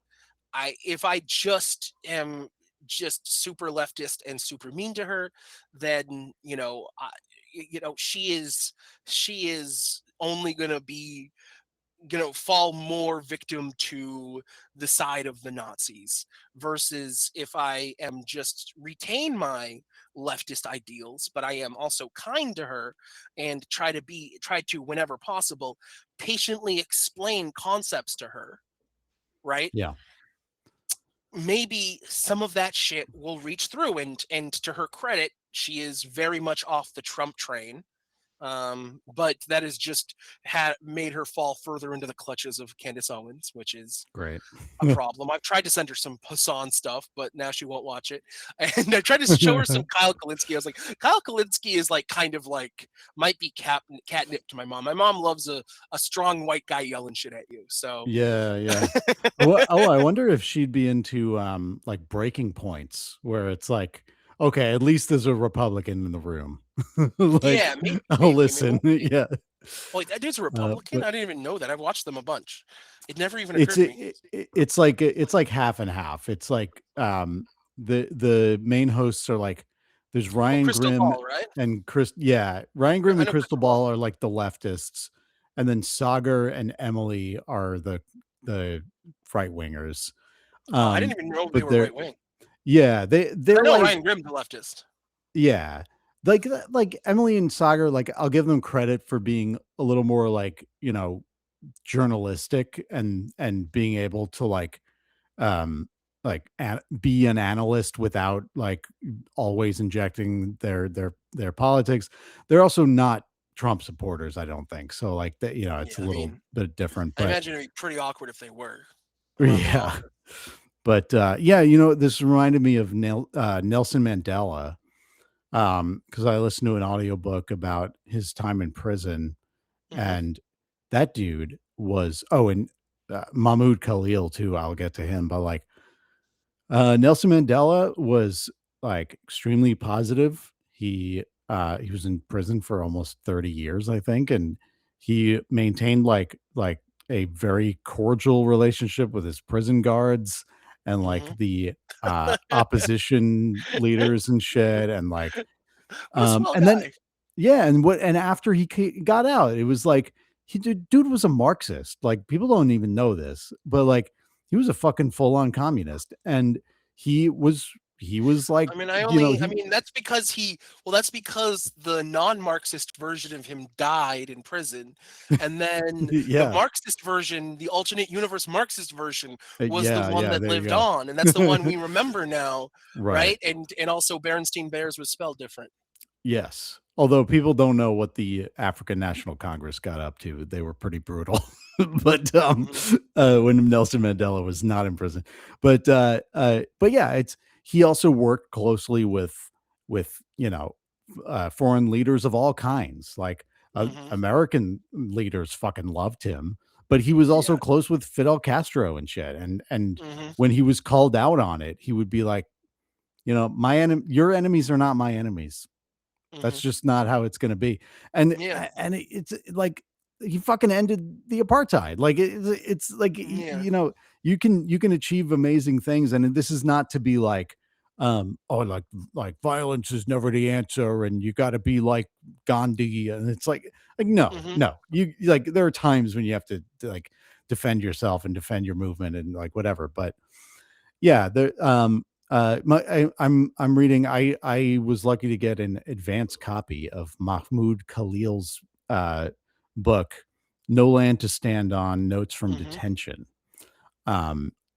if I just am just super leftist and super mean to her, then she is only gonna be fall more victim to the side of the Nazis, versus if I am just retain my leftist ideals, but I am also kind to her and try to whenever possible patiently explain concepts to her, right? Yeah. Maybe some of that shit will reach through, and to her credit, she is very much off the Trump train. But that has just made her fall further into the clutches of Candace Owens, which is great. A problem. I've tried to send her some Hassan stuff, but now she won't watch it. And I tried to show her some Kyle Kalinske. I was like, Kyle Kalinske is like kind of like might be catnip to my mom. My mom loves a strong white guy yelling shit at you. So yeah. I wonder if she'd be into like breaking points where it's like, okay, at least there's a Republican in the room. Yeah, maybe, listen. Yeah. Wait, that dude's a Republican? I didn't even know that. I've watched them a bunch. It never even occurred to me. It's like half and half. It's like the main hosts are like there's Ryan Grimm Ball, right? and Chris. Yeah, Ryan Grimm and Crystal Ball are like the leftists, and then Sagar and Emily are the right wingers. I didn't even know they were right wing. Yeah, they're I know like Ryan Grimm, the leftist. Yeah. Like Emily and Sagar, like I'll give them credit for being a little more like, journalistic and being able to be an analyst without like always injecting their politics. They're also not Trump supporters, I don't think. So like that, it's a little bit different. I imagine it'd be pretty awkward if they were. Yeah. But this reminded me of Nelson Mandela. Because I listened to an audiobook about his time in prison, and that dude was and Mahmoud Khalil too. I'll get to him, but like Nelson Mandela was like extremely positive. He was in prison for almost 30 years, I think, and he maintained like a very cordial relationship with his prison guards and like the opposition leaders and shit, and like and then and after he got out, it was like dude was a Marxist. Like people don't even know this, but like he was a fucking full-on communist, and he was like, I mean, that's because the non-Marxist version of him died in prison, and then the Marxist version, the alternate universe Marxist version, was the one that lived on, and that's the one we remember now, right? And also Berenstain Bears was spelled different. Yes, although people don't know what the African National Congress got up to. They were pretty brutal. But when Nelson Mandela was not in prison, but yeah, he also worked closely with foreign leaders of all kinds. Like American leaders fucking loved him, but he was also close with Fidel Castro and shit. And when he was called out on it, he would be like, your enemies are not my enemies. That's just not how it's going to be. And it's like he fucking ended the apartheid. Like it's like you can achieve amazing things, and this is not to be like like violence is never the answer, and you got to be like Gandhi, and it's like no, you like there are times when you have to like defend yourself and defend your movement and like whatever. But yeah, there I'm reading. I was lucky to get an advance copy of Mahmoud Khalil's book, No Land to Stand On: Notes from Detention.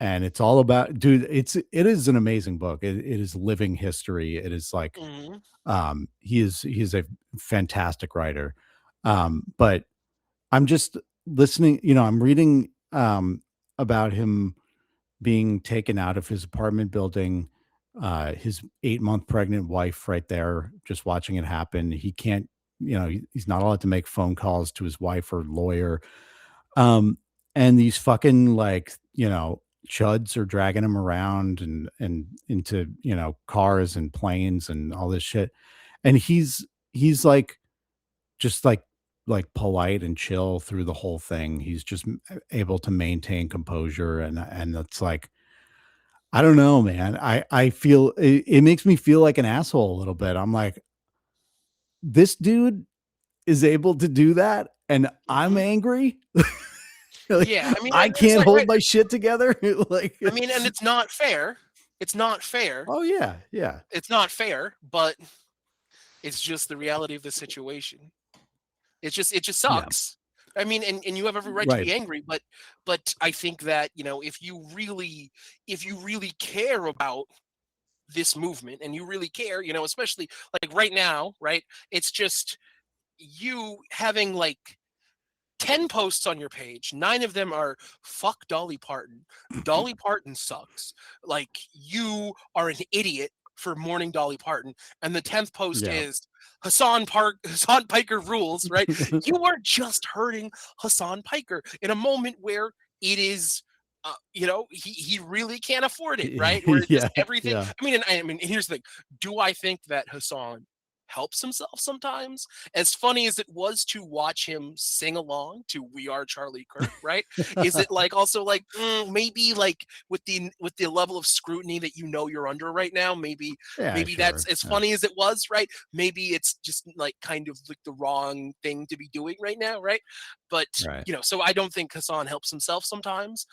And it's all about, dude, it is an amazing book. It is living history. It is like he is a fantastic writer. But I'm just listening, I'm reading about him being taken out of his apartment building, his 8-month pregnant wife right there, just watching it happen. He can't, he's not allowed to make phone calls to his wife or lawyer. And these fucking chuds are dragging him around and into, cars and planes and all this shit. And he's like, just like polite and chill through the whole thing. He's just able to maintain composure. And it's like, I don't know, man. I feel it makes me feel like an asshole a little bit. I'm like, this dude is able to do that, and I'm angry. Yeah, I mean, I can't hold my shit together. Like, I mean, and it's not fair. It's not fair. Oh yeah, yeah. It's not fair, but it's just the reality of the situation. It just sucks. Yeah. I mean, and you have every right to be angry, but I think that, if you really care about this movement and you really care, especially like right now, right? It's just you having like 10 posts on your page, 9 of them are fuck Dolly Parton. Dolly Parton sucks. Like, you are an idiot for mourning Dolly Parton. And the 10th post is Hassan Piker rules, right? You are just hurting Hassan Piker in a moment where it is, he really can't afford it, right? Where it's just everything. Yeah. I mean, here's the thing. Do I think that Hassan helps himself sometimes? As funny as it was to watch him sing along to "We Are Charlie Kirk," right? Is it like also like maybe like with the level of scrutiny that you're under right now, maybe that's as funny as it was, right? Maybe it's just like kind of like the wrong thing to be doing right now, right? But so I don't think Hassan helps himself sometimes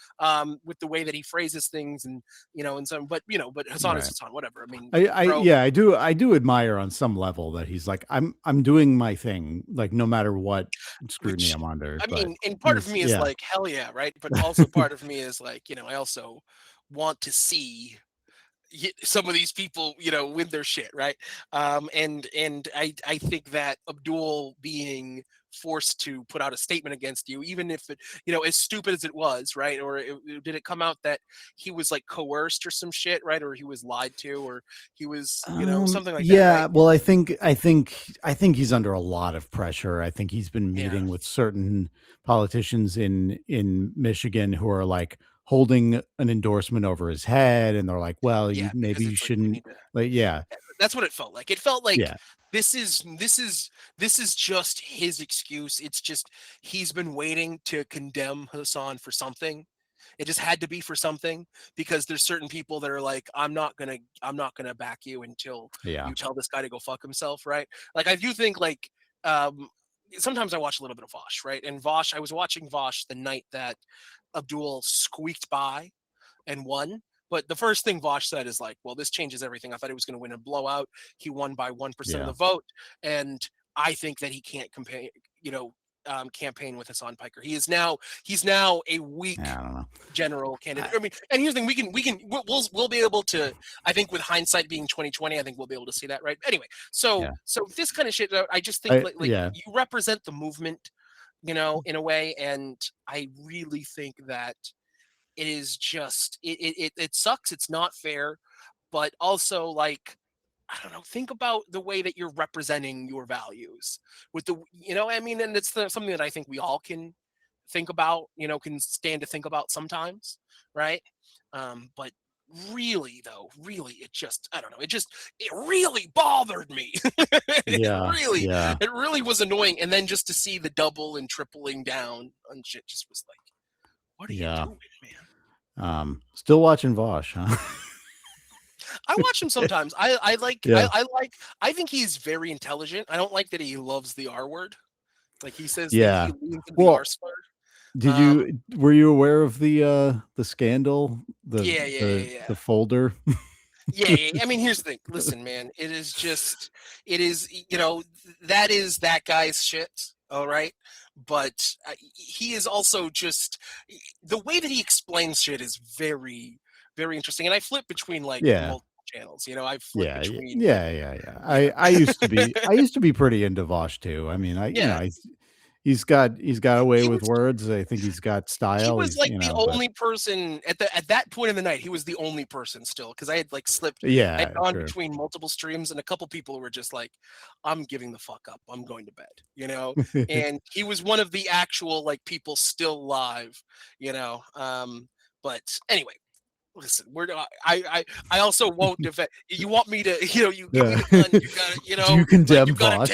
with the way that he phrases things, and and some, but Hassan is Hassan, whatever. I mean, I do admire on some level that he's like, I'm doing my thing, like no matter what scrutiny I'm under. I mean, and part of me is like, hell yeah, right? But also part of me is like, I also want to see some of these people, win their shit, right? And I think that Abdul being forced to put out a statement against you, even if it, as stupid as it was, right? Or did it come out that he was like coerced or some shit, right? Or he was lied to, or he was, something like that. Yeah, right? Well, I think he's under a lot of pressure. I think he's been meeting with certain politicians in Michigan who are like holding an endorsement over his head, and they're like, well, maybe you shouldn't. That's what it felt like. It felt like this is just his excuse. It's just he's been waiting to condemn Hassan for something. It just had to be for something, because there's certain people that are like, I'm not gonna back you until you tell this guy to go fuck himself, right? Like, I do think like sometimes I watch a little bit of Vosh, right? And Vosh, I was watching Vosh the night that Abdul squeaked by and won. But the first thing Vosh said is like, well, this changes everything. I thought he was going to win a blowout. He won by 1% of the vote. And I think that he can't campaign with Hassan Piker. He's now a weak general candidate. I mean, and here's the thing, we'll be able to, I think with hindsight being 2020, I think we'll be able to see that, right? Anyway, so this kind of shit, I just think you represent the movement, in a way. And I really think that it is just, it sucks. It's not fair, but also like, I don't know, think about the way that you're representing your values with the, and it's something that I think we all can think about, can stand to think about sometimes. Right. But really though, it just, I don't know. It really bothered me. It really was annoying. And then just to see the double and tripling down on shit just was like, what are you doing, man? Still watching Vosh, huh? I watch him sometimes. I think he's very intelligent. I don't like that he loves the R word. Like he says that he leans into the R slur. Were you aware of the scandal? The folder? I mean, here's the thing. Listen, man, it is, that is that guy's shit. All right. But he is also just, the way that he explains shit is very, very interesting. And I flip between like multiple channels, I flip between. I used to be pretty into Vosh too. I mean, he's got a way with words. I think he's got style. He was like the only person at that point in the night. He was the only person still, because I had like slipped. I'd gone between multiple streams, and a couple people were just like, "I'm giving the fuck up. I'm going to bed," And he was one of the actual like people still live, But anyway. Listen, I also won't defend. You want me to, you give me the gun, you gotta, Do you condemn Vosh?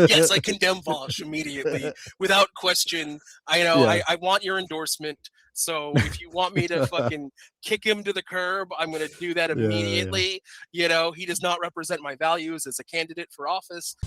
Yes, I condemn Vosh immediately, without question. I want your endorsement. So if you want me to fucking kick him to the curb, I'm gonna do that immediately. He does not represent my values as a candidate for office.